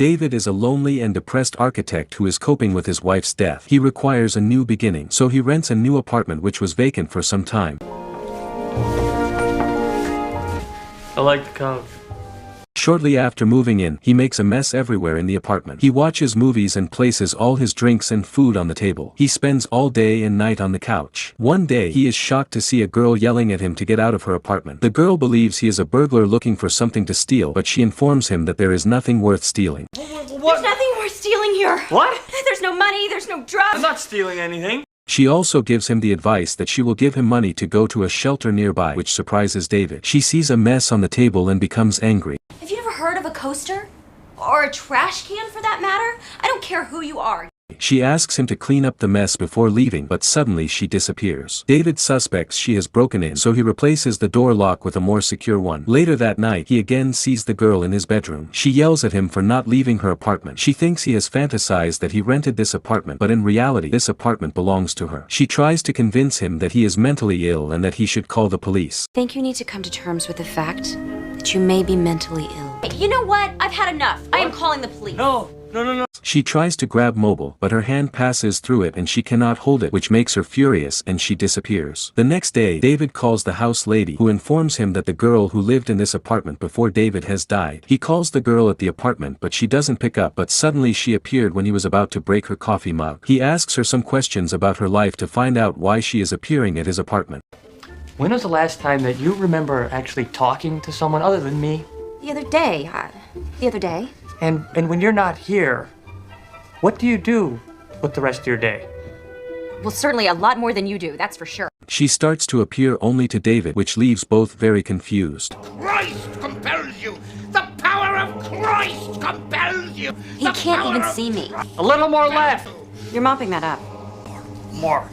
David is a lonely and depressed architect who is coping with his wife's death. He requires a new beginning, so he rents a new apartment which was vacant for some time. I like the couch. Shortly after moving in, he makes a mess everywhere in the apartment. He watches movies and places all his drinks and food on the table. He spends all day and night on the couch. One day, he is shocked to see a girl yelling at him to get out of her apartment. The girl believes he is a burglar looking for something to steal, but she informs him that there is nothing worth stealing. What? There's nothing worth stealing here. What? There's no money, there's no drugs. I'm not stealing anything. She also gives him the advice that she will give him money to go to a shelter nearby, which surprises David. She sees a mess on the table and becomes angry. Have you ever heard of a coaster? Or a trash can for that matter? I don't care who you are. She asks him to clean up the mess before leaving, but suddenly she disappears. David suspects she has broken in, so he replaces the door lock with a more secure one. Later that night, he again sees the girl in his bedroom. She yells at him for not leaving her apartment. She thinks he has fantasized that he rented this apartment, but in reality, this apartment belongs to her. She tries to convince him that he is mentally ill and that he should call the police. I think you need to come to terms with the fact that you may be mentally ill. You know what? I've had enough. I am calling the police. No. She tries to grab Mobile, but her hand passes through it and she cannot hold it, which makes her furious and she disappears. The next day, David calls the house lady, who informs him that the girl who lived in this apartment before David has died. He calls the girl at the apartment, but she doesn't pick up, but suddenly she appeared when he was about to break her coffee mug. He asks her some questions about her life to find out why she is appearing at his apartment. When was the last time that you remember actually talking to someone other than me? The other day. And when you're not here, what do you do with the rest of your day? Well, certainly a lot more than you do, that's for sure. She starts to appear only to David, which leaves both very confused. Christ compels you! The power of Christ compels you! He can't even see me. A little more left. You're mopping that up. More.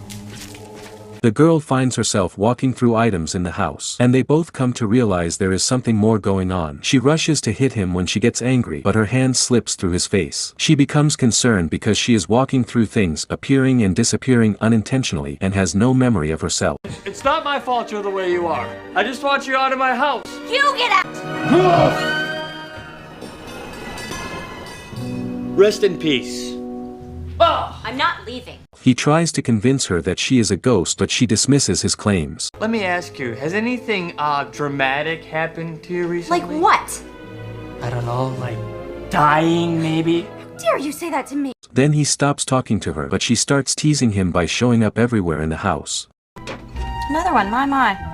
The girl finds herself walking through items in the house, and they both come to realize there is something more going on. She rushes to hit him when she gets angry, but her hand slips through his face. She becomes concerned because she is walking through things, appearing and disappearing unintentionally, and has no memory of herself. It's not my fault you're the way you are. I just want you out of my house. You get out! Rest in peace. I'm not leaving. He tries to convince her that she is a ghost, but she dismisses his claims. Let me ask you, has anything dramatic happened to you recently? Like what? I don't know, like dying maybe? How dare you say that to me? Then he stops talking to her, but she starts teasing him by showing up everywhere in the house. Another one, my.